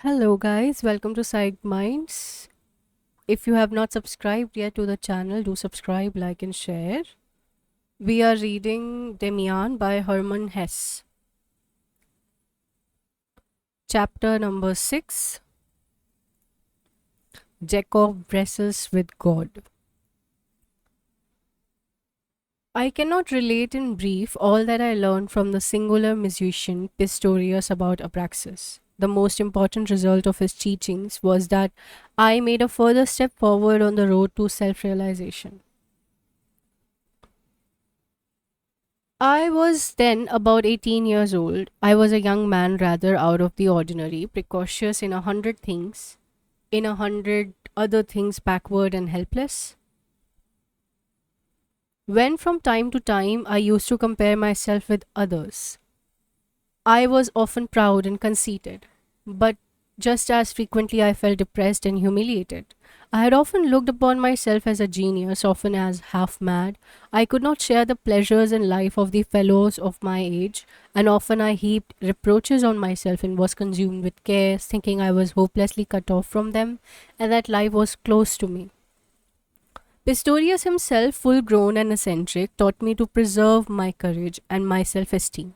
Hello, guys. Welcome to Psych Minds. If you have not subscribed yet to the channel, do subscribe, like, and share. We are reading Demian by Hermann Hesse. Chapter number 6. Jacob wrestles with God. I cannot relate in brief all that I learned from the singular musician Pistorius about Abraxas. The most important result of his teachings was that I made a further step forward on the road to self realization. I was then about 18 years old. I was a young man rather out of the ordinary, precocious in 100 things, in 100 other things backward and helpless. When from time to time I used to compare myself with others, I was often proud and conceited, but just as frequently I felt depressed and humiliated. I had often looked upon myself as a genius, often as half mad. I could not share the pleasures in life of the fellows of my age, and often I heaped reproaches on myself and was consumed with cares, thinking I was hopelessly cut off from them and that life was close to me. Pistorius himself, full grown and eccentric, taught me to preserve my courage and my self esteem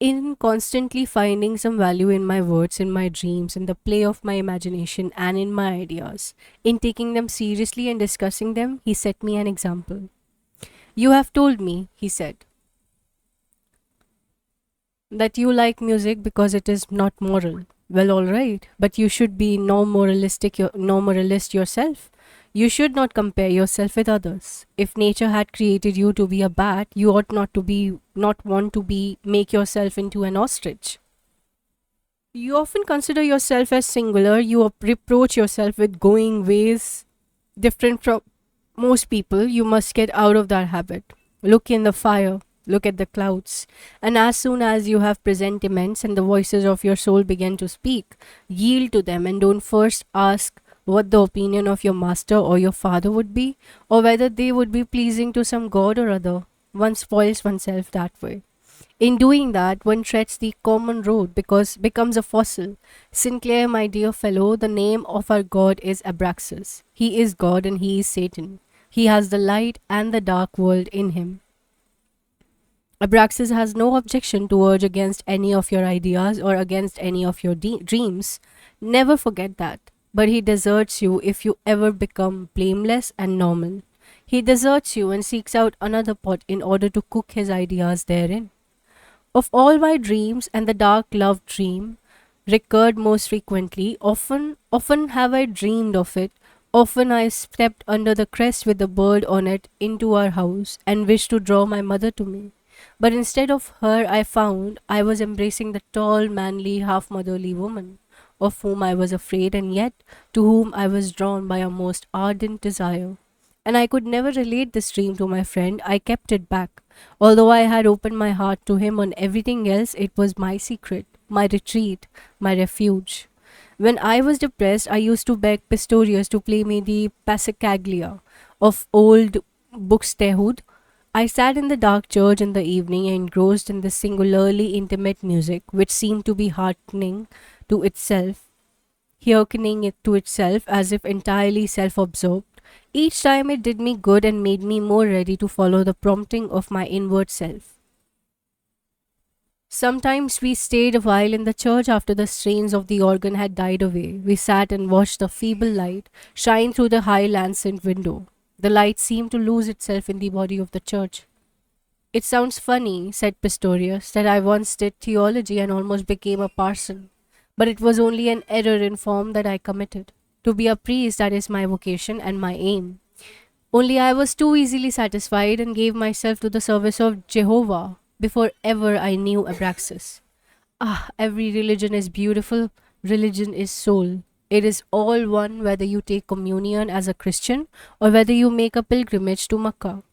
in constantly finding some value in my words, in my dreams, in the play of my imagination, and in my ideas. In taking them seriously and discussing them, he set me an example. You have told me, he said, that you like music because it is not moral. Well, all right, but you should be no moralist yourself. You should not compare yourself with others. If nature had created you to be a bat, you ought not want to be make yourself into an ostrich. You often consider yourself as singular. You reproach yourself with going ways different from most people. You must get out of that habit. Look in the fire, look at the clouds, and as soon as you have presentiments and the voices of your soul begin to speak, yield to them and don't first ask what the opinion of your master or your father would be, or whether they would be pleasing to some god or other. One spoils oneself that way. In doing that, one treads the common road because becomes a fossil. Sinclair, my dear fellow, the name of our God is Abraxas. He is God and he is Satan. He has the light and the dark world in him. Abraxas has no objection to urge against any of your ideas or against any of your dreams. Never forget that. But he deserts you if you ever become blameless and normal. He deserts you and seeks out another pot in order to cook his ideas therein. Of all my dreams, and the dark love dream recurred most frequently. Often have I dreamed of it. Often I stepped under the crest with the bird on it into our house and wished to draw my mother to me. But instead of her, I found I was embracing the tall, manly, half motherly woman, of whom I was afraid and yet to whom I was drawn by a most ardent desire. And I could never relate this dream to my friend. I kept it back. Although I had opened my heart to him on everything else, it was my secret, my retreat, my refuge. When I was depressed, I used to beg Pistorius to play me the Passacaglia of old Buxtehude. I sat in the dark church in the evening engrossed in this singularly intimate music, which seemed to be to itself, hearkening it to itself as if entirely self absorbed. Each time it did me good and made me more ready to follow the prompting of my inward self. Sometimes we stayed a while in the church after the strains of the organ had died away. We sat and watched the feeble light shine through the high lancet window. The light seemed to lose itself in the body of the church. It sounds funny, said Pistorius, that I once did theology and almost became a parson. But it was only an error in form that I committed. To be a priest, that is my vocation and my aim. Only I was too easily satisfied and gave myself to the service of Jehovah before ever I knew Abraxas. Ah, every religion is beautiful. Religion is soul. It is all one whether you take communion as a Christian or whether you make a pilgrimage to Mecca.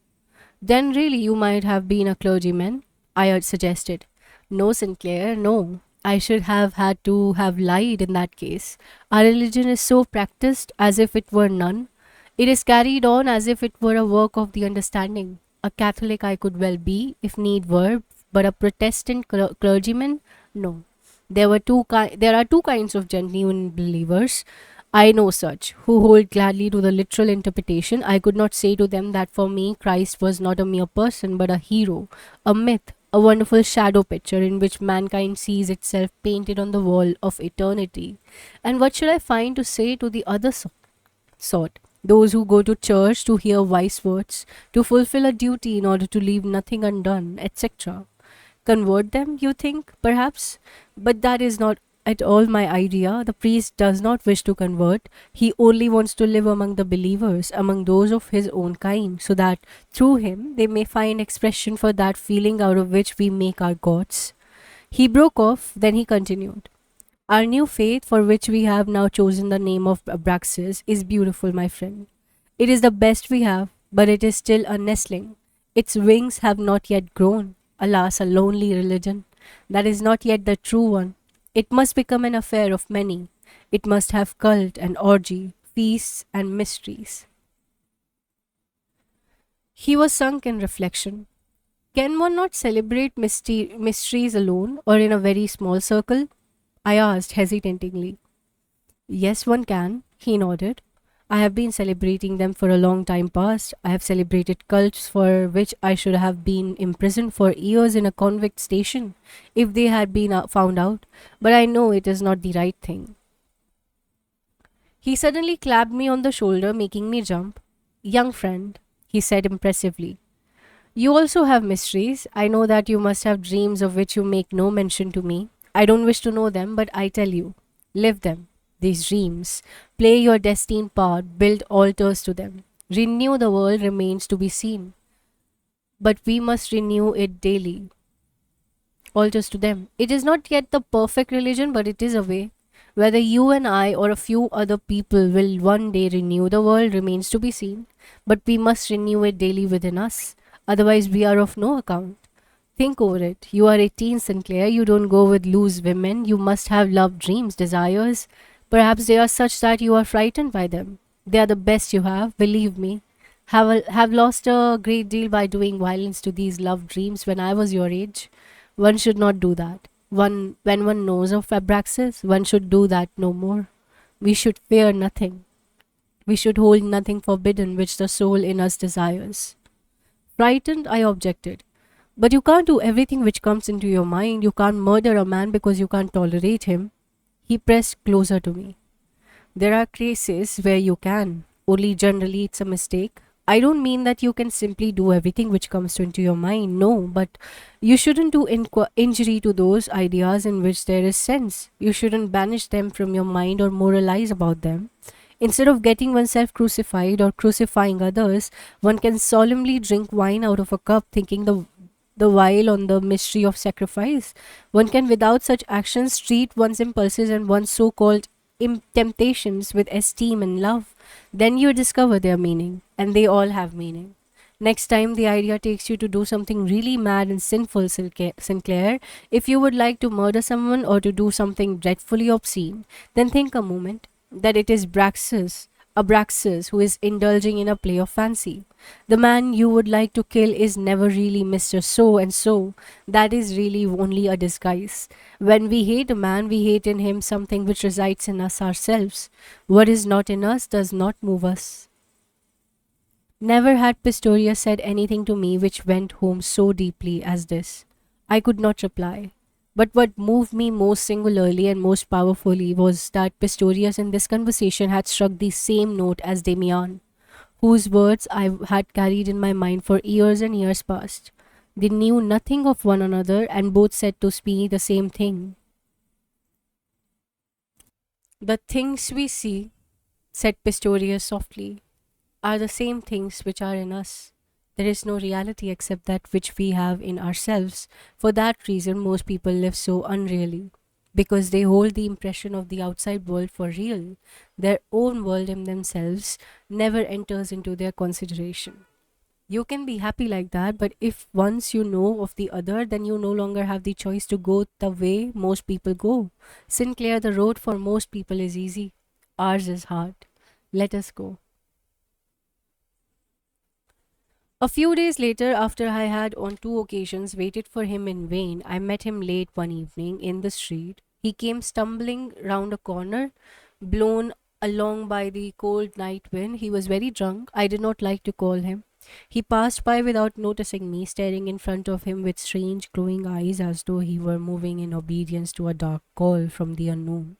Then really you might have been a clergyman, I had suggested. No, Sinclair, no. I should have had to have lied in that case. Our religion is so practiced as if it were none. It is carried on as if it were a work of the understanding. A Catholic I could well be, if need were, but a Protestant clergyman? No. There are two kinds of genuine believers. I know such who hold gladly to the literal interpretation. I could not say to them that for me Christ was not a mere person but a hero, a myth, a wonderful shadow picture in which mankind sees itself painted on the wall of eternity. And what should I find to say to the other sort? Those who go to church to hear wise words, to fulfill a duty in order to leave nothing undone, etc. Convert them, you think, perhaps? But that is not at all my idea. The priest does not wish to convert. He only wants to live among the believers, among those of his own kind, so that through him they may find expression for that feeling out of which we make our gods. He broke off, then he continued. Our new faith, for which we have now chosen the name of Abraxas, is beautiful, my friend. It is the best we have, but it is still a nestling. Its wings have not yet grown. Alas, a lonely religion. That is not yet the true one. It must become an affair of many. It must have cult and orgy, feasts and mysteries. He was sunk in reflection. Can one not celebrate mysteries alone or in a very small circle? I asked hesitatingly. Yes, one can, he nodded. I have been celebrating them for a long time past. I have celebrated cults for which I should have been imprisoned for years in a convict station if they had been found out, but I know it is not the right thing. He suddenly clapped me on the shoulder, making me jump. Young friend, he said impressively, you also have mysteries. I know that you must have dreams of which you make no mention to me. I don't wish to know them, but I tell you, live them, these dreams. Play your destined part, build altars to them. Renew the world remains to be seen, but we must renew it daily. Altars to them. It is not yet the perfect religion, but it is a way. Whether you and I or a few other people will one day renew the world remains to be seen, but we must renew it daily within us. Otherwise, we are of no account. Think over it. You are 18, Sinclair. You don't go with loose women. You must have love dreams, desires. Perhaps they are such that you are frightened by them. They are the best you have, believe me. Have lost a great deal by doing violence to these love dreams when I was your age. One should not do that. When one knows of Abraxas, one should do that no more. We should fear nothing. We should hold nothing forbidden which the soul in us desires. Frightened, I objected. But you can't do everything which comes into your mind. You can't murder a man because you can't tolerate him. He pressed closer to me. There are cases where you can, only generally it's a mistake. I don't mean that you can simply do everything which comes into your mind, no, but you shouldn't do injury to those ideas in which there is sense. You shouldn't banish them from your mind or moralize about them. Instead of getting oneself crucified or crucifying others, one can solemnly drink wine out of a cup, thinking the while on the mystery of sacrifice. One can, without such actions, treat one's impulses and one's so called temptations with esteem and love. Then you discover their meaning, and they all have meaning. Next time the idea takes you to do something really mad and sinful, Sinclair, if you would like to murder someone or to do something dreadfully obscene, then think a moment that it is Abraxas, who is indulging in a play of fancy. The man you would like to kill is never really Mr. So and so. That is really only a disguise. When we hate a man, we hate in him something which resides in us ourselves. What is not in us does not move us. Never had Pistoria said anything to me which went home so deeply as this. I could not reply. But what moved me most singularly and most powerfully was that Pistorius in this conversation had struck the same note as Damian, whose words I had carried in my mind for years and years past. They knew nothing of one another and both said to me the same thing. The things we see, said Pistorius softly, are the same things which are in us. There is no reality except that which we have in ourselves. For that reason, most people live so unreally, because they hold the impression of the outside world for real. Their own world in themselves never enters into their consideration. You can be happy like that, but if once you know of the other, then you no longer have the choice to go the way most people go. Sinclair, the road for most people is easy. Ours is hard. Let us go. A few days later, after I had on two occasions waited for him in vain, I met him late one evening in the street. He came stumbling round a corner, blown along by the cold night wind. He was very drunk. I did not like to call him. He passed by without noticing me, staring in front of him with strange, glowing eyes as though he were moving in obedience to a dark call from the unknown.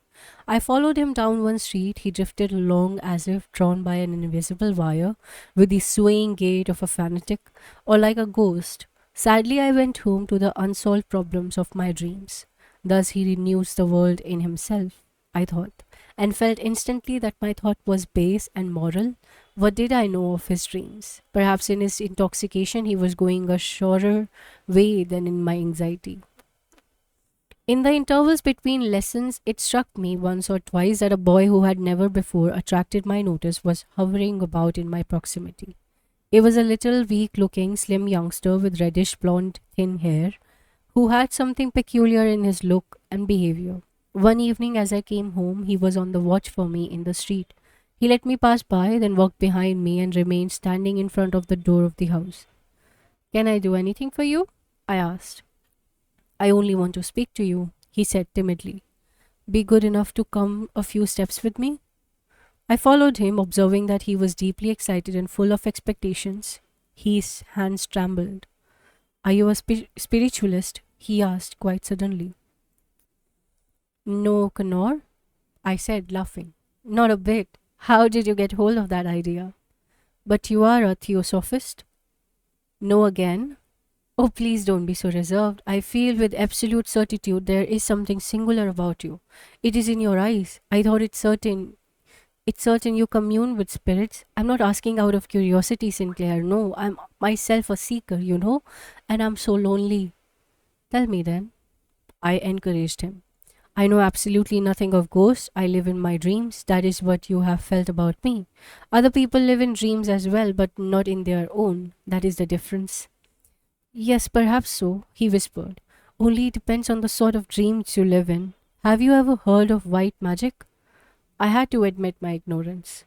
I followed him down one street. He drifted along as if drawn by an invisible wire, with the swaying gait of a fanatic, or like a ghost. Sadly, I went home to the unsolved problems of my dreams. Thus, he renews the world in himself, I thought, and felt instantly that my thought was base and moral. What did I know of his dreams? Perhaps in his intoxication he was going a surer way than in my anxiety. In the intervals between lessons, it struck me once or twice that a boy who had never before attracted my notice was hovering about in my proximity. He was a little weak looking, slim youngster with reddish blonde, thin hair, who had something peculiar in his look and behavior. One evening, as I came home, he was on the watch for me in the street. He let me pass by, then walked behind me and remained standing in front of the door of the house. Can I do anything for you? I asked. I only want to speak to you, he said timidly. Be good enough to come a few steps with me? I followed him, observing that he was deeply excited and full of expectations. His hands trembled. Are you a spiritualist? He asked quite suddenly. No, Connor, I said, laughing. Not a bit. How did you get hold of that idea? But you are a theosophist? No, again. Oh, please don't be so reserved. I feel with absolute certitude there is something singular about you. It is in your eyes. I thought it's certain you commune with spirits. I'm not asking out of curiosity, Sinclair. No, I'm myself a seeker, and I'm so lonely. Tell me then. I encouraged him. I know absolutely nothing of ghosts. I live in my dreams. That is what you have felt about me. Other people live in dreams as well, but not in their own. That is the difference. Yes, perhaps so, he whispered. Only it depends on the sort of dreams you live in. Have you ever heard of white magic? I had to admit my ignorance.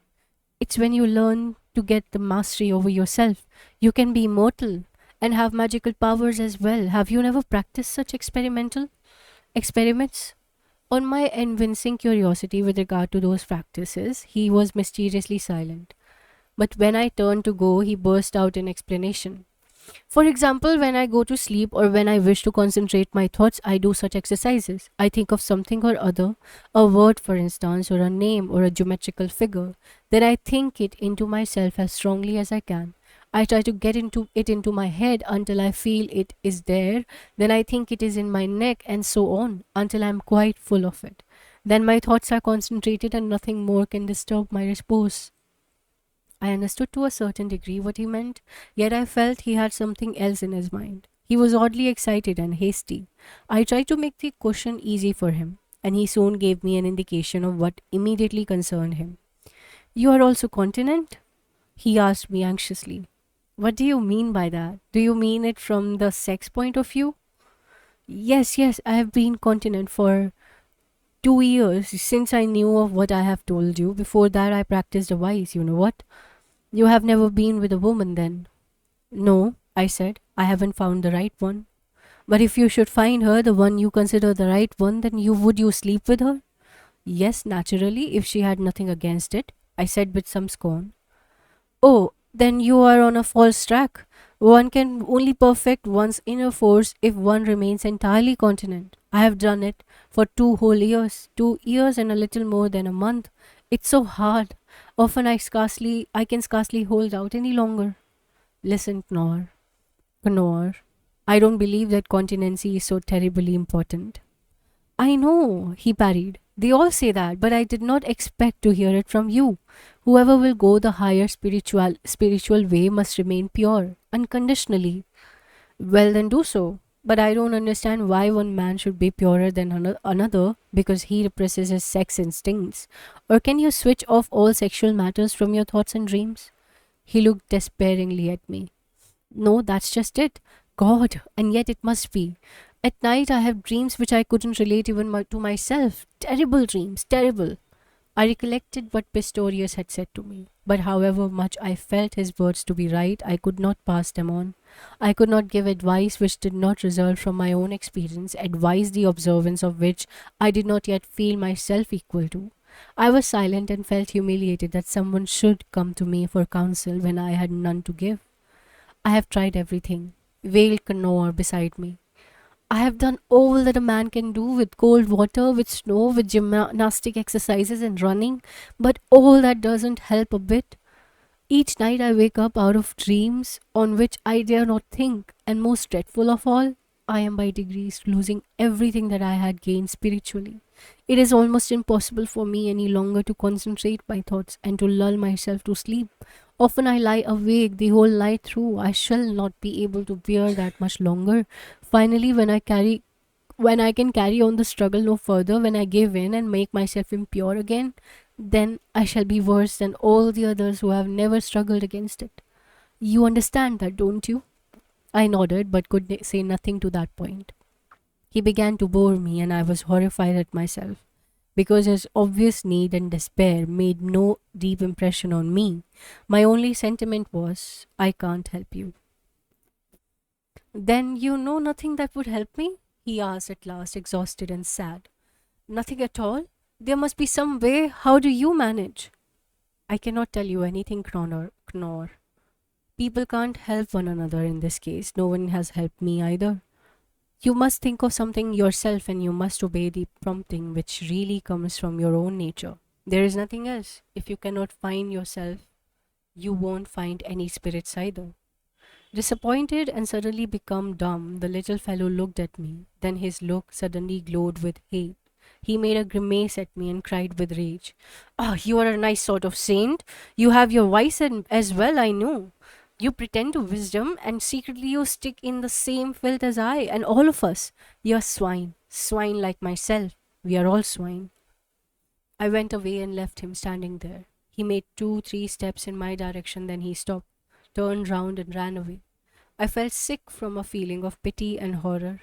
It's when you learn to get the mastery over yourself. You can be immortal and have magical powers as well. Have you never practiced such experimental experiments? On my evincing curiosity with regard to those practices, he was mysteriously silent. But when I turned to go, he burst out in explanation. For example, when I go to sleep or when I wish to concentrate my thoughts, I do such exercises. I think of something or other, a word for instance, or a name or a geometrical figure. Then I think it into myself as strongly as I can. I try to get into my head until I feel it is there. Then I think it is in my neck and so on until I am quite full of it. Then my thoughts are concentrated and nothing more can disturb my repose. I understood to a certain degree what he meant, yet I felt he had something else in his mind. He was oddly excited and hasty. I tried to make the question easy for him, and he soon gave me an indication of what immediately concerned him. You are also continent? He asked me anxiously. What do you mean by that? Do you mean it from the sex point of view? Yes, yes, I have been continent for 2 years since I knew of what I have told you. Before that, I practiced a vice. You know what? You have never been with a woman then? No, I said. I haven't found the right one. But if you should find her, the one you consider the right one, then you sleep with her? Yes, naturally, if she had nothing against it, I said with some scorn. Oh, then you are on a false track. One can only perfect one's inner force if one remains entirely continent. I have done it for 2 whole years, 2 years and a little more than a month. It's so hard. Often I can scarcely hold out any longer. Listen, Knorr, I don't believe that continency is so terribly important. I know, he parried. They all say that, but I did not expect to hear it from you. Whoever will go the higher spiritual way must remain pure, unconditionally. Well, then do so. But I don't understand why one man should be purer than another because he represses his sex instincts. Or can you switch off all sexual matters from your thoughts and dreams? He looked despairingly at me. No, that's just it. God, and yet it must be. At night I have dreams which I couldn't relate even to myself. Terrible dreams, terrible. I recollected what Pistorius had said to me, but however much I felt his words to be right, I could not pass them on. I could not give advice which did not result from my own experience, advice the observance of which I did not yet feel myself equal to. I was silent and felt humiliated that someone should come to me for counsel when I had none to give. I have tried everything, wailed Connor beside me. I have done all that a man can do with cold water, with snow, with gymnastic exercises and running, but all that doesn't help a bit. Each night I wake up out of dreams on which I dare not think, and most dreadful of all, I am by degrees losing everything that I had gained spiritually. It is almost impossible for me any longer to concentrate my thoughts and to lull myself to sleep. Often I lie awake the whole night through. I shall not be able to bear that much longer. Finally, when I can carry on the struggle no further, when I give in and make myself impure again, then I shall be worse than all the others who have never struggled against it. You understand that, don't you? I nodded, but could say nothing to that point. He began to bore me, and I was horrified at myself, because his obvious need and despair made no deep impression on me. My only sentiment was, I can't help you. Then you know nothing that would help me? He asked at last, exhausted and sad. Nothing at all? There must be some way. How do you manage? I cannot tell you anything, Knorr. People can't help one another in this case. No one has helped me either. You must think of something yourself and you must obey the prompting which really comes from your own nature. There is nothing else. If you cannot find yourself, you won't find any spirits either. Disappointed and suddenly become dumb, the little fellow looked at me. Then his look suddenly glowed with hate. He made a grimace at me and cried with rage. Ah, you are a nice sort of saint. You have your vice as well, I know. You pretend to wisdom and secretly you stick in the same filth as I and all of us. You're swine, swine like myself. We are all swine. I went away and left him standing there. He made 2, 3 steps in my direction, then he stopped, turned round, and ran away. I felt sick from a feeling of pity and horror.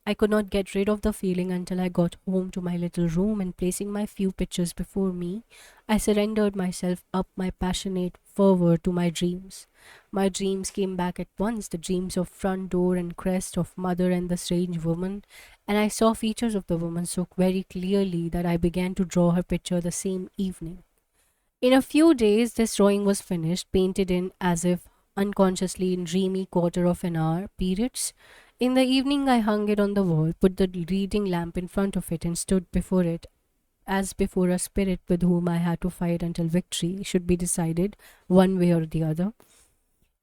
I could not get rid of the feeling until I got home to my little room and placing my few pictures before me, I surrendered myself up my passionate fervor to my dreams. My dreams came back at once, the dreams of front door and crest, of mother and the strange woman, and I saw features of the woman so very clearly that I began to draw her picture the same evening. In a few days, this drawing was finished, painted in as if unconsciously in dreamy quarter of an hour periods. In the evening, I hung it on the wall, put the reading lamp in front of it, and stood before it as before a spirit with whom I had to fight until victory should be decided one way or the other.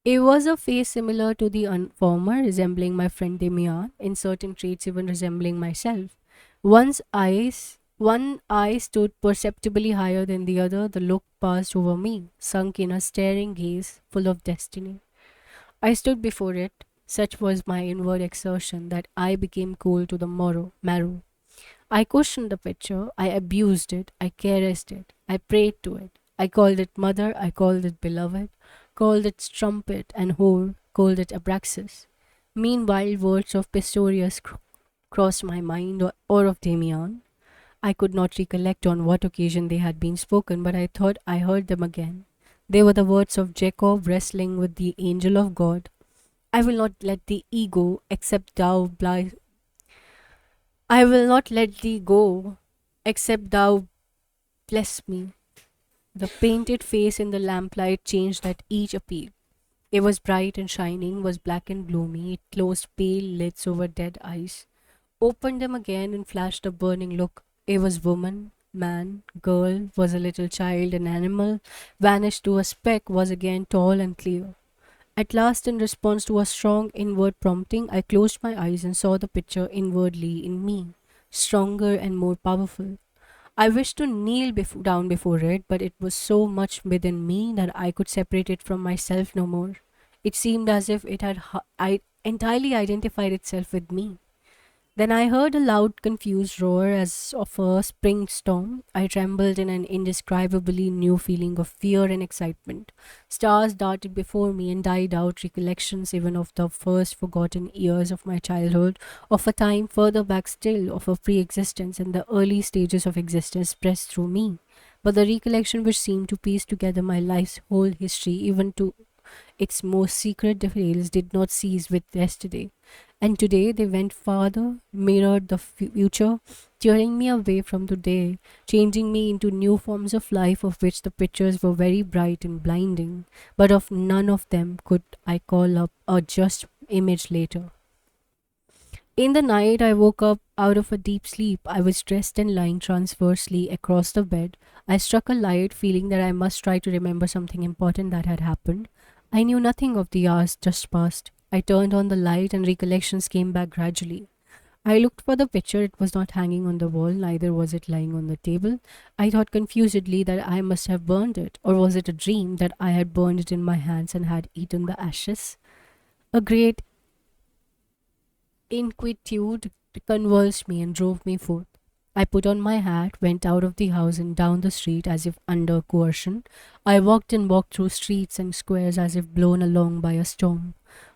It was a face similar to the former, resembling my friend Demian, in certain traits even resembling myself. One eye stood perceptibly higher than the other. The look passed over me, sunk in a staring gaze full of destiny. I stood before it. Such was my inward exertion that I became cool to the marrow. I questioned the picture, I abused it, I caressed it, I prayed to it. I called it mother, I called it beloved, called it strumpet and whore, called it Abraxas. Meanwhile, words of Pistorius crossed my mind or of Damian. I could not recollect on what occasion they had been spoken, but I thought I heard them again. They were the words of Jacob wrestling with the angel of God. I will not let thee go, except thou I will not let thee go, except thou bless me. The painted face in the lamplight changed at each appeal. It was bright and shining, was black and gloomy. It closed pale lids over dead eyes, opened them again and flashed a burning look. It was woman, man, girl, was a little child, an animal, vanished to a speck, was again tall and clear. At last, in response to a strong inward prompting, I closed my eyes and saw the picture inwardly in me, stronger and more powerful. I wished to kneel down before it, but it was so much within me that I could separate it from myself no more. It seemed as if it had entirely identified itself with me. Then I heard a loud, confused roar as of a spring storm. I trembled in an indescribably new feeling of fear and excitement. Stars darted before me and died out, recollections even of the first forgotten years of my childhood, of a time further back still, of a pre existence and the early stages of existence pressed through me. but the recollection which seemed to piece together my life's whole history, even to its most secret details, did not cease with yesterday. And today they went farther, mirrored the future, tearing me away from today, changing me into new forms of life of which the pictures were very bright and blinding, but of none of them could I call up a just image later. In the night, I woke up out of a deep sleep. I was dressed and lying transversely across the bed. I struck a light, feeling that I must try to remember something important that had happened. I knew nothing of the hours just past. I turned on the light, and recollections came back gradually. I looked for the picture. It was not hanging on the wall, neither was it lying on the table. I thought confusedly that I must have burned it, or was it a dream that I had burned it in my hands and had eaten the ashes? A great inquietude convulsed me and drove me forth. I put on my hat, went out of the house and down the street as if under coercion. I walked and walked through streets and squares as if blown along by a storm.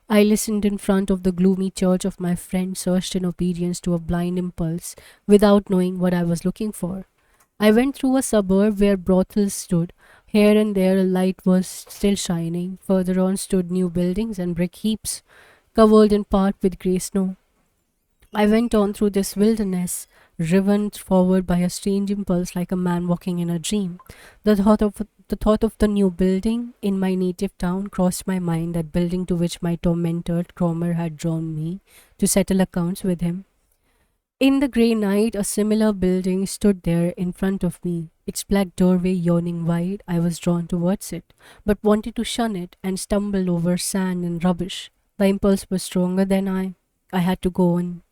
I listened in front of the gloomy church of my friend, searched in obedience to a blind impulse, without knowing what I was looking for. I went through a suburb where brothels stood. Here and there a light was still shining. Further on stood new buildings and brick heaps, covered in part with grey snow. I went on through this wilderness, driven forward by a strange impulse like a man walking in a dream. The thought of the new building in my native town crossed my mind, that building to which my tormentor Cromer had drawn me to settle accounts with him. In the grey night, a similar building stood there in front of me, its black doorway yawning wide. I was drawn towards it, but wanted to shun it and stumbled over sand and rubbish. The impulse was stronger than I. I had to go on.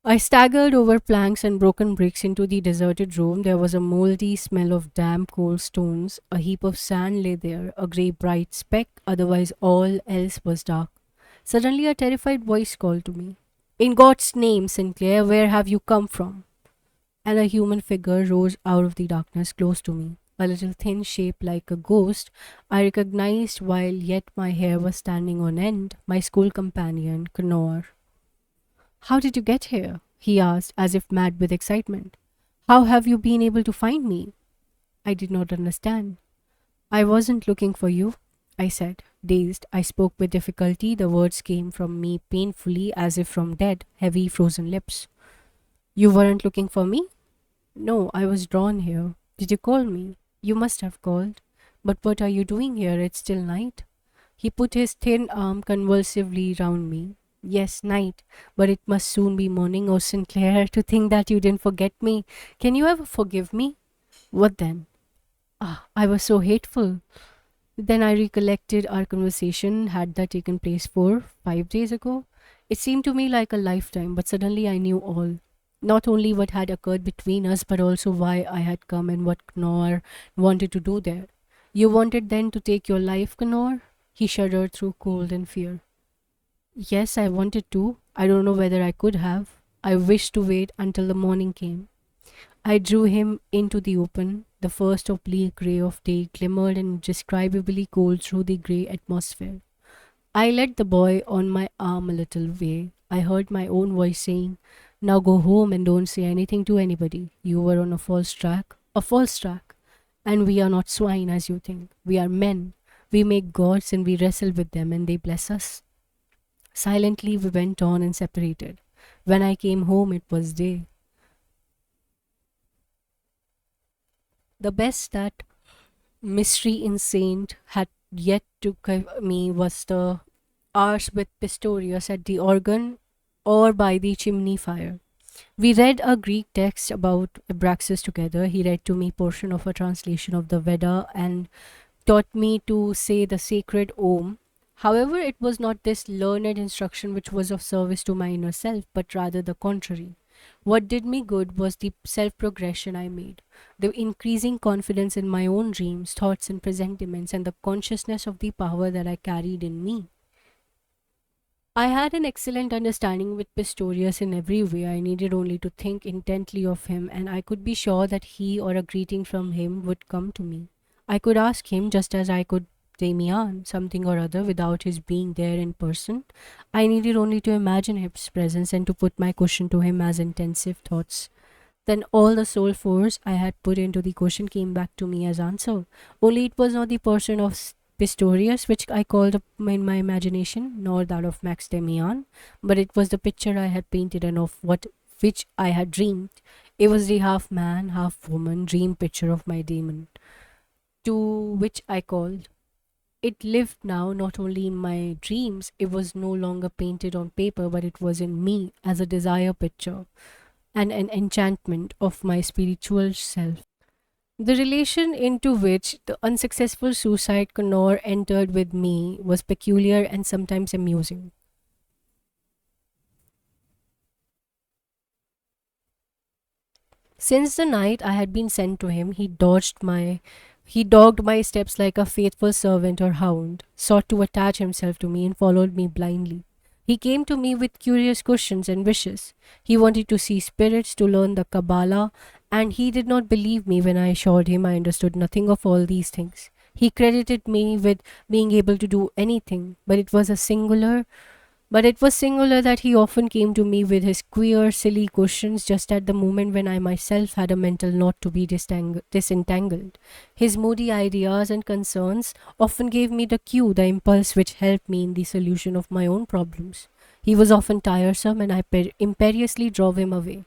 I staggered over planks and broken bricks into the deserted room. There was a mouldy smell of damp, cold stones. A heap of sand lay there, a grey bright speck, otherwise all else was dark. Suddenly a terrified voice called to me. In God's name, Sinclair, where have you come from? And a human figure rose out of the darkness close to me. A little thin shape like a ghost, I recognized while yet my hair was standing on end, my school companion, Connor. How did you get here? He asked, as if mad with excitement. How have you been able to find me? I did not understand. I wasn't looking for you, I said. Dazed, I spoke with difficulty. The words came from me painfully, as if from dead, heavy, frozen lips. You weren't looking for me? No, I was drawn here. Did you call me? You must have called. But what are you doing here? It's still night. He put his thin arm convulsively round me. Yes, night, but it must soon be morning. Oh, Sinclair, to think that you didn't forget me. Can you ever forgive me? What then? Ah, I was so hateful. Then I recollected our conversation. Had that taken place 4, 5 days ago? It seemed to me like a lifetime, but suddenly I knew all. Not only what had occurred between us, but also why I had come and what Knorr wanted to do there. You wanted then to take your life, Knorr? He shuddered through cold and fear. Yes, I wanted to. I don't know whether I could have. I wished to wait until the morning came. I drew him into the open. The first oblique ray of day glimmered indescribably cold through the grey atmosphere. I led the boy on my arm a little way. I heard my own voice saying, now go home and don't say anything to anybody. You were on a false track. A false track. And we are not swine as you think. We are men. We make gods and we wrestle with them and they bless us. Silently we went on and separated. When I came home it was day. The best that mystery insane had yet to give me was the hours with Pistorius at the organ or by the chimney fire. We read a Greek text about Abraxas together. He read to me portion of a translation of the Veda and taught me to say the sacred Om. However, it was not this learned instruction which was of service to my inner self, but rather the contrary. What did me good was the self progression I made, the increasing confidence in my own dreams, thoughts, and presentiments, and the consciousness of the power that I carried in me. I had an excellent understanding with Pistorius in every way. I needed only to think intently of him, and I could be sure that he or a greeting from him would come to me. I could ask him just as I could Damian something or other without his being there in person. I needed only to imagine his presence and to put my question to him as intensive thoughts. Then all the soul force I had put into the question came back to me as answer. Only it was not the person of Pistorius which I called up in my imagination, nor that of Max Damian, but it was the picture I had painted and of what which I had dreamed. It was the half man, half woman dream picture of my demon, to which I called. It lived now not only in my dreams, it was no longer painted on paper, but it was in me as a desire picture and an enchantment of my spiritual self. The relation into which the unsuccessful suicide Connor entered with me was peculiar and sometimes amusing. Since the night I had been sent to him, he dogged my steps like a faithful servant or hound, sought to attach himself to me and followed me blindly. He came to me with curious questions and wishes. He wanted to see spirits, to learn the Kabbalah, and he did not believe me when I assured him I understood nothing of all these things. He credited me with being able to do anything, but it was singular that he often came to me with his queer, silly questions just at the moment when I myself had a mental knot to be disentangled. His moody ideas and concerns often gave me the cue, the impulse which helped me in the solution of my own problems. He was often tiresome and I imperiously drove him away.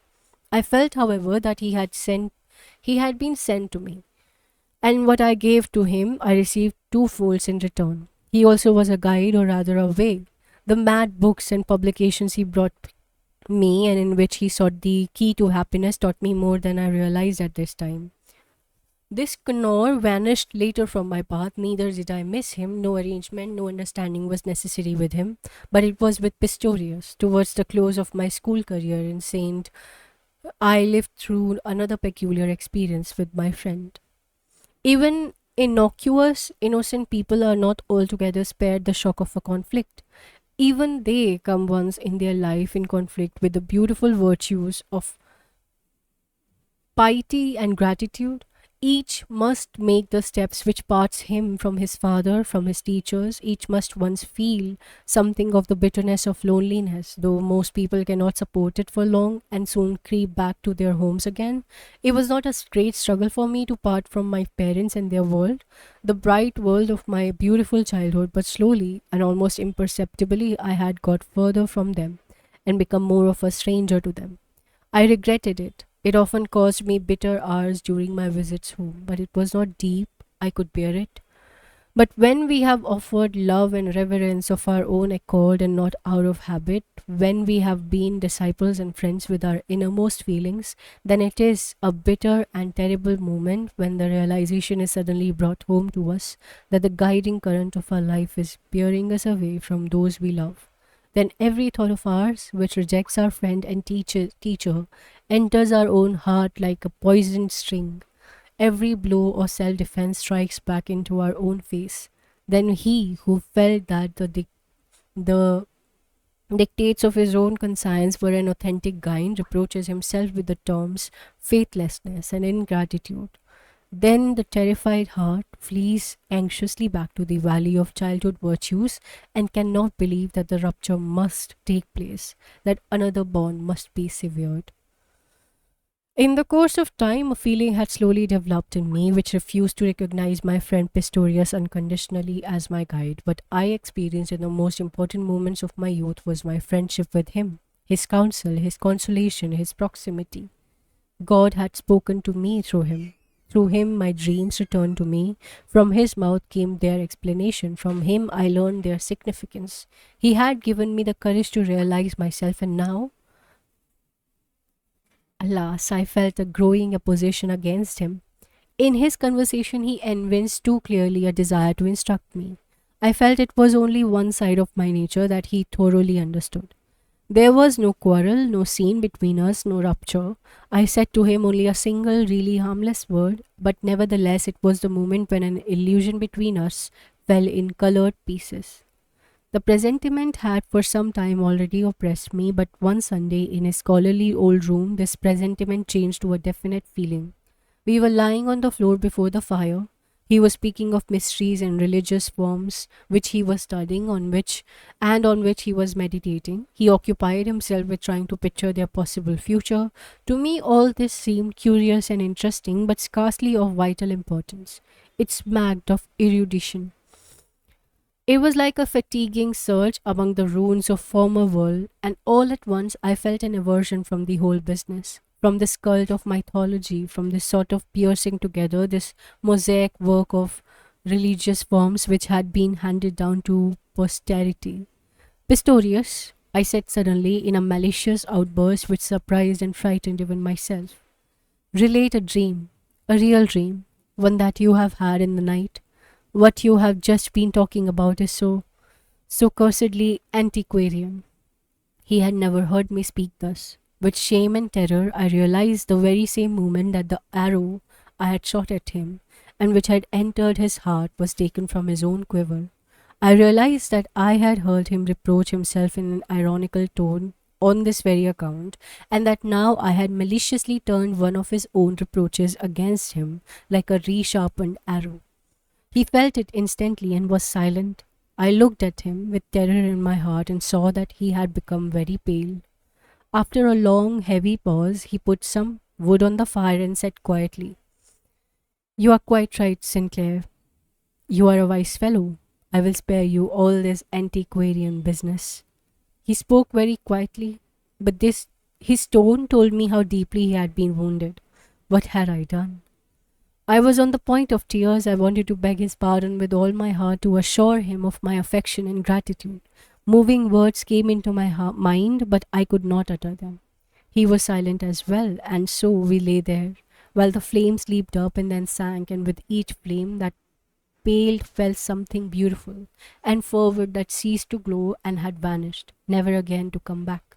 I felt, however, that he had been sent to me, and what I gave to him I received twofolds in return. He also was a guide, or rather a way. The mad books and publications he brought me and in which he sought the key to happiness taught me more than I realized at this time. This Connor vanished later from my path, neither did I miss him, no arrangement, no understanding was necessary with him, but it was with Pistorius. Towards the close of my school career in Saint, I lived through another peculiar experience with my friend. Even innocuous, innocent people are not altogether spared the shock of a conflict. Even they come once in their life in conflict with the beautiful virtues of piety and gratitude. Each must make the steps which parts him from his father, from his teachers. Each must once feel something of the bitterness of loneliness, though most people cannot support it for long and soon creep back to their homes again. It was not a great struggle for me to part from my parents and their world, the bright world of my beautiful childhood, but slowly and almost imperceptibly I had got further from them and become more of a stranger to them. I regretted it. It often caused me bitter hours during my visits home, but it was not deep. I could bear it. But when we have offered love and reverence of our own accord and not out of habit, when we have been disciples and friends with our innermost feelings, then it is a bitter and terrible moment when the realization is suddenly brought home to us that the guiding current of our life is bearing us away from those we love. Then every thought of ours which rejects our friend and teacher enters our own heart like a poisoned string. Every blow or self defense strikes back into our own face. Then he who felt that the dictates of his own conscience were an authentic guide reproaches himself with the terms faithlessness and ingratitude. Then the terrified heart flees anxiously back to the valley of childhood virtues and cannot believe that the rupture must take place, that another bond must be severed. In the course of time, a feeling had slowly developed in me which refused to recognize my friend Pistorius unconditionally as my guide. What I experienced in the most important moments of my youth was my friendship with him, his counsel, his consolation, his proximity. God had spoken to me through him. Through him, my dreams returned to me. From his mouth came their explanation. From him, I learned their significance. He had given me the courage to realize myself, and now, alas, I felt a growing opposition against him. In his conversation, he evinced too clearly a desire to instruct me. I felt it was only one side of my nature that he thoroughly understood. There was no quarrel, no scene between us, no rupture. I said to him only a single, really harmless word, but nevertheless it was the moment when an illusion between us fell in colored pieces. The presentiment had for some time already oppressed me, but one Sunday in his scholarly old room, this presentiment changed to a definite feeling. We were lying on the floor before the fire. He was speaking of mysteries and religious forms which he was studying, on which he was meditating. He occupied himself with trying to picture their possible future. To me, all this seemed curious and interesting, but scarcely of vital importance. It smacked of erudition. It was like a fatiguing search among the ruins of former world, and all at once I felt an aversion from the whole business, from this cult of mythology, from this sort of piercing together, this mosaic work of religious forms which had been handed down to posterity. Pistorius, I said suddenly in a malicious outburst which surprised and frightened even myself. Relate a dream, a real dream, one that you have had in the night. What you have just been talking about is so cursedly antiquarian. He had never heard me speak thus. With shame and terror, I realized the very same moment that the arrow I had shot at him, and which had entered his heart, was taken from his own quiver. I realized that I had heard him reproach himself in an ironical tone on this very account, and that now I had maliciously turned one of his own reproaches against him like a resharpened arrow. He felt it instantly and was silent. I looked at him with terror in my heart and saw that he had become very pale. After a long, heavy pause, he put some wood on the fire and said quietly, "You are quite right, Sinclair. You are a wise fellow. I will spare you all this antiquarian business." He spoke very quietly, but his tone told me how deeply he had been wounded. What had I done? I was on the point of tears. I wanted to beg his pardon with all my heart, to assure him of my affection and gratitude. Moving words came into my mind, but I could not utter them. He was silent as well, and so we lay there, while the flames leaped up and then sank, and with each flame that paled fell something beautiful and fervid that ceased to glow and had vanished, never again to come back.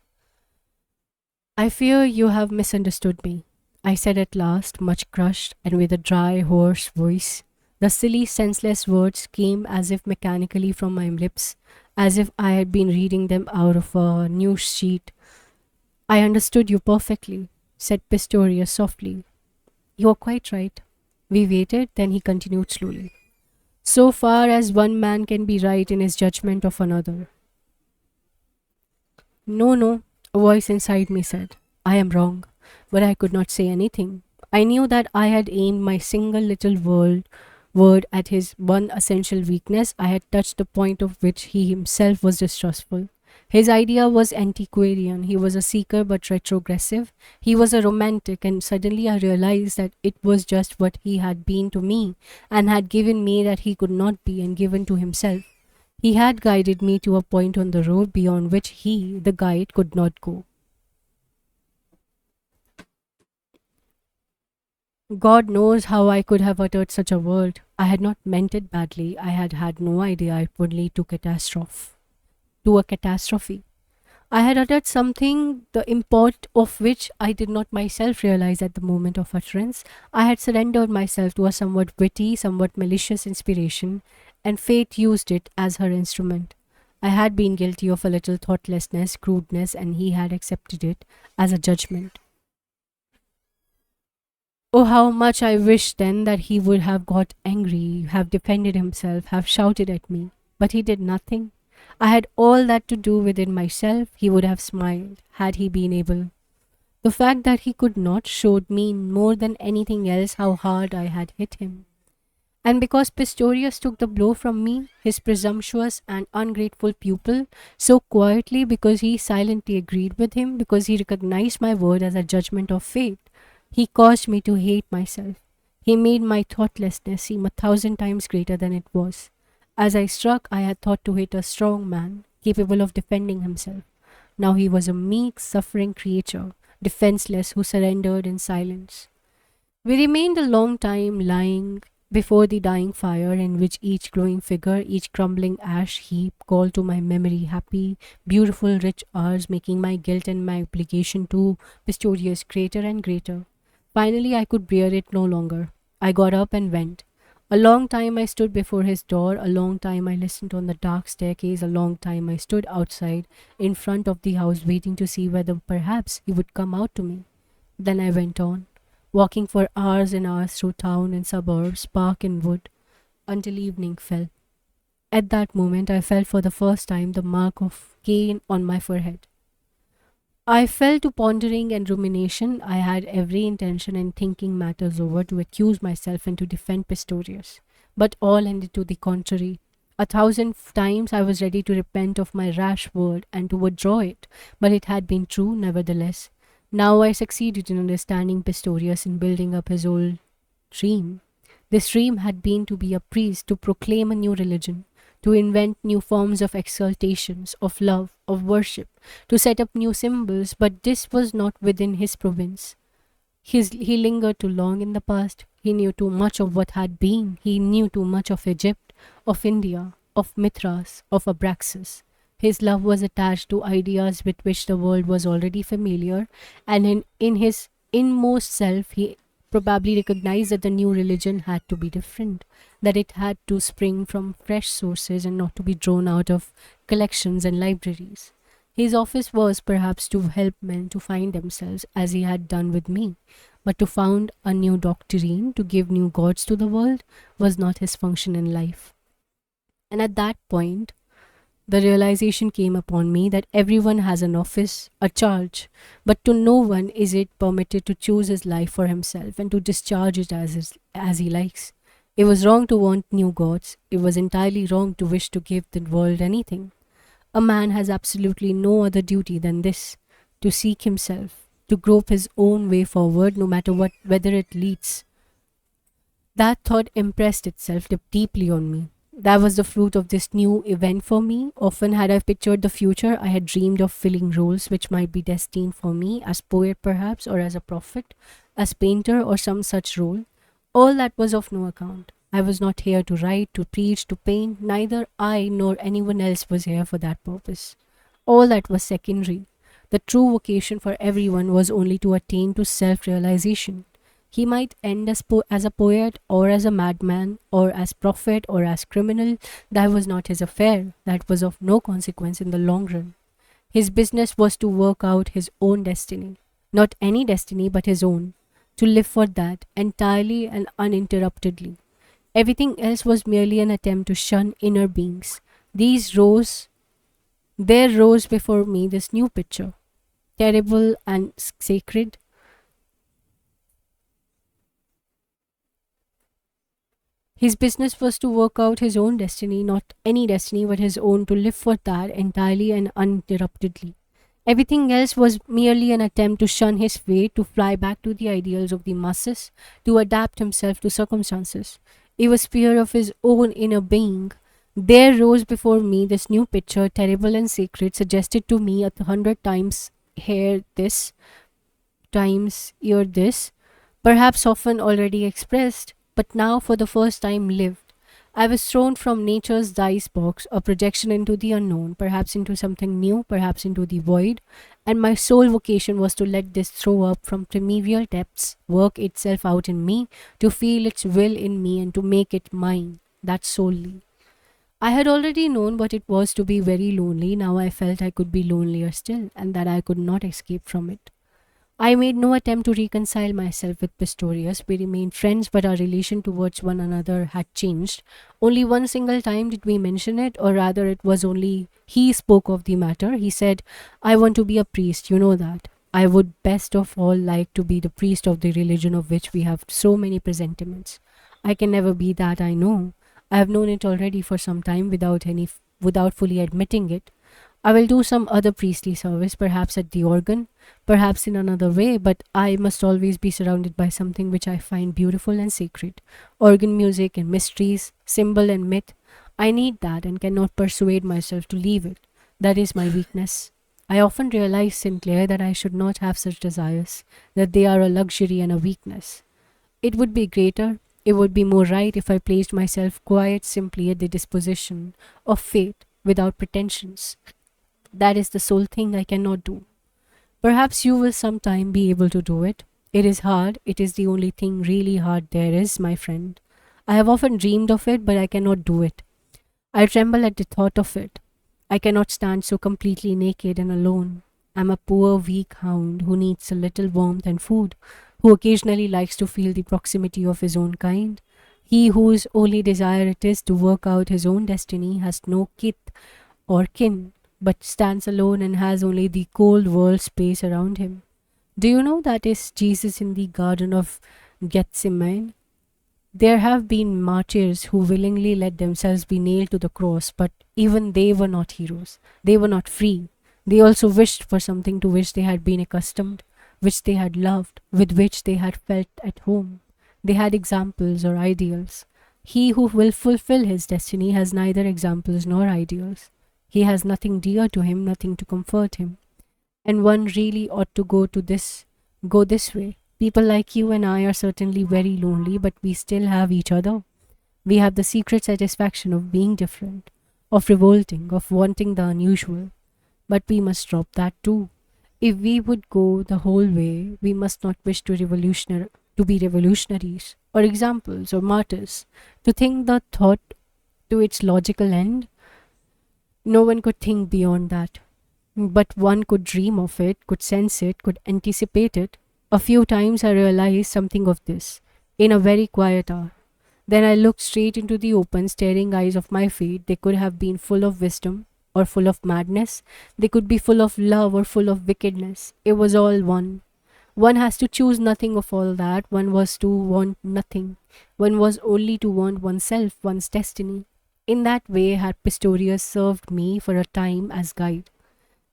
"I fear you have misunderstood me," I said at last, much crushed, and with a dry, hoarse voice. The silly, senseless words came as if mechanically from my lips, as if I had been reading them out of a news sheet. "I understood you perfectly," said Pistorius softly. "You are quite right." We waited, then he continued slowly. "So far as one man can be right in his judgment of another." "No, no," a voice inside me said. "I am wrong." But I could not say anything. I knew that I had aimed my single little word at his one essential weakness. I had touched the point of which he himself was distrustful. His idea was antiquarian. He was a seeker but retrogressive. He was a romantic, and suddenly I realized that it was just what he had been to me, and had given me that he could not be, and given to himself. He had guided me to a point on the road beyond which he, the guide, could not go. God knows how I could have uttered such a word. I had not meant it badly. I had had no idea it would lead to a catastrophe. I had uttered something the import of which I did not myself realize at the moment of utterance. I had surrendered myself to a somewhat witty, somewhat malicious inspiration, and fate used it as her instrument. I had been guilty of a little thoughtlessness, crudeness, and he had accepted it as a judgment. Oh, how much I wished then that he would have got angry, have defended himself, have shouted at me. But he did nothing. I had all that to do within myself. He would have smiled, had he been able. The fact that he could not showed me more than anything else how hard I had hit him. And because Pistorius took the blow from me, his presumptuous and ungrateful pupil, so quietly, because he silently agreed with him, because he recognized my word as a judgment of fate, he caused me to hate myself. He made my thoughtlessness seem 1,000 times greater than it was. As I struck, I had thought to hit a strong man, capable of defending himself. Now he was a meek, suffering creature, defenseless, who surrendered in silence. We remained a long time lying before the dying fire, in which each glowing figure, each crumbling ash heap, called to my memory happy, beautiful, rich hours, making my guilt and my obligation to Pistorius greater and greater. Finally, I could bear it no longer. I got up and went. A long time I stood before his door, a long time I listened on the dark staircase, a long time I stood outside in front of the house waiting to see whether perhaps he would come out to me. Then I went on, walking for hours and hours through town and suburbs, park and wood. until evening fell. At that moment, I felt for the first time the mark of cane on my forehead. I fell to pondering and rumination. I had every intention in thinking matters over to accuse myself and to defend Pistorius. But all ended to the contrary. A thousand times I was ready to repent of my rash word and to withdraw it, but it had been true nevertheless. Now I succeeded in understanding Pistorius in building up his old dream. This dream had been to be a priest, to proclaim a new religion, to invent new forms of exaltations, of love, of worship, to set up new symbols, but this was not within his province. He lingered too long in the past. He knew too much of what had been. He knew too much of Egypt, of India, of Mithras, of Abraxas. His love was attached to ideas with which the world was already familiar, and in his inmost self, he probably recognized that the new religion had to be different, that it had to spring from fresh sources and not to be drawn out of collections and libraries. His office was perhaps to help men to find themselves, as he had done with me, but to found a new doctrine, to give new gods to the world, was not his function in life. And at that point, the realization came upon me that everyone has an office, a charge, but to no one is it permitted to choose his life for himself and to discharge it as he likes. It was wrong to want new gods. It was entirely wrong to wish to give the world anything. A man has absolutely no other duty than this, to seek himself, to grope his own way forward no matter whether it leads. That thought impressed itself deeply on me. That was the fruit of this new event for me. Often had I pictured the future, I had dreamed of filling roles which might be destined for me, as poet perhaps, or as a prophet, as painter, or some such role. All that was of no account. I was not here to write, to preach, to paint. Neither I nor anyone else was here for that purpose. All that was secondary. The true vocation for everyone was only to attain to self realization. He might end as a poet, or as a madman, or as prophet, or as criminal. That was not his affair. That was of no consequence in the long run. His business was to work out his own destiny. Not any destiny, but his own. To live for that, entirely and uninterruptedly. Everything else was merely an attempt to shun inner beings. There rose before me this new picture, terrible and sacred. His business was to work out his own destiny, not any destiny but his own, to live for that entirely and uninterruptedly. Everything else was merely an attempt to shun his fate, to fly back to the ideals of the masses, to adapt himself to circumstances. It was fear of his own inner being. There rose before me this new picture, terrible and sacred, suggested to me 100 times here this, times ere this, perhaps often already expressed, but now for the first time lived. I was thrown from nature's dice box, a projection into the unknown, perhaps into something new, perhaps into the void, and my sole vocation was to let this throw up from primeval depths work itself out in me, to feel its will in me, and to make it mine, that solely. I had already known what it was to be very lonely. Now I felt I could be lonelier still, and that I could not escape from it. I made no attempt to reconcile myself with Pistorius. We remained friends, but our relation towards one another had changed. Only one single time did we mention it, or rather, it was only he spoke of the matter. He said, I want to be a priest, you know that. I would best of all like to be the priest of the religion of which we have so many presentiments. I can never be that, I know. I have known it already for some time without fully admitting it. I will do some other priestly service, perhaps at the organ, perhaps in another way, but I must always be surrounded by something which I find beautiful and sacred. Organ music and mysteries, symbol and myth. I need that and cannot persuade myself to leave it. That is my weakness. I often realize, Sinclair, that I should not have such desires, that they are a luxury and a weakness. It would be greater, it would be more right if I placed myself quite simply at the disposition of fate without pretensions. That is the sole thing I cannot do. Perhaps you will sometime be able to do it. It is hard. It is the only thing really hard there is, my friend. I have often dreamed of it, but I cannot do it. I tremble at the thought of it. I cannot stand so completely naked and alone. I am a poor, weak hound who needs a little warmth and food, who occasionally likes to feel the proximity of his own kind. He whose only desire it is to work out his own destiny has no kith or kin, but stands alone and has only the cold world space around him. Do you know that is Jesus in the Garden of Gethsemane? There have been martyrs who willingly let themselves be nailed to the cross, but even they were not heroes. They were not free. They also wished for something to which they had been accustomed, which they had loved, with which they had felt at home. They had examples or ideals. He who will fulfill his destiny has neither examples nor ideals. He has nothing dear to him, nothing to comfort him. And one really ought to go this way. People like you and I are certainly very lonely, but we still have each other. We have the secret satisfaction of being different, of revolting, of wanting the unusual. But we must drop that too. If we would go the whole way, we must not wish to be revolutionaries, or examples, or martyrs. To think the thought to its logical end, no one could think beyond that. But one could dream of it, could sense it, could anticipate it. A few times I realized something of this, in a very quiet hour. Then I looked straight into the open, staring eyes of my feet. They could have been full of wisdom or full of madness. They could be full of love or full of wickedness. It was all one. One has to choose nothing of all that. One was to want nothing. One was only to want oneself, one's destiny. In that way had Pistorius served me for a time as guide.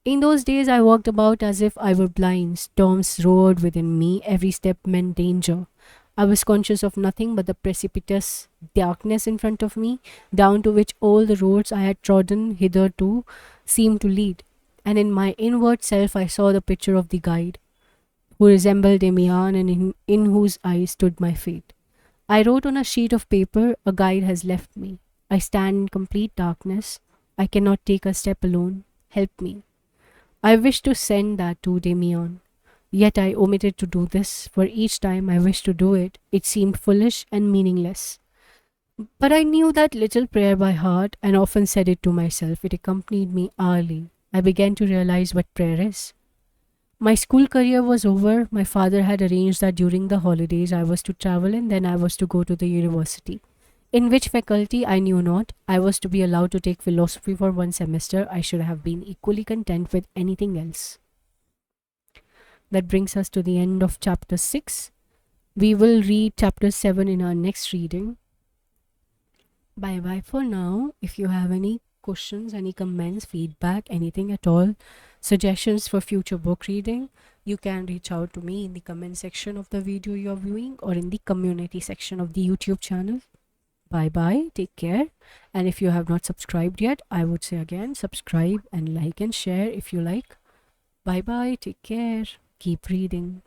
In those days, I walked about as if I were blind. Storms roared within me. Every step meant danger. I was conscious of nothing but the precipitous darkness in front of me, down to which all the roads I had trodden hitherto seemed to lead. And in my inward self, I saw the picture of the guide, who resembled Damian and in whose eyes stood my fate. I wrote on a sheet of paper, "A guide has left me. I stand in complete darkness. I cannot take a step alone. Help me." I wished to send that to Damian. Yet I omitted to do this, for each time I wished to do it, it seemed foolish and meaningless. But I knew that little prayer by heart and often said it to myself. It accompanied me hourly. I began to realize what prayer is. My school career was over. My father had arranged that during the holidays I was to travel and then I was to go to the university. In which faculty I knew not. I was to be allowed to take philosophy for one semester. I should have been equally content with anything else. That brings us to the end of chapter 6. We will read chapter 7 in our next reading. Bye bye for now. If you have any questions, any comments, feedback, anything at all, suggestions for future book reading, you can reach out to me in the comment section of the video you're viewing or in the community section of the YouTube channel. Bye bye, take care. And if you have not subscribed yet, I would say again, subscribe and like and share if you like. Bye bye, take care, keep reading.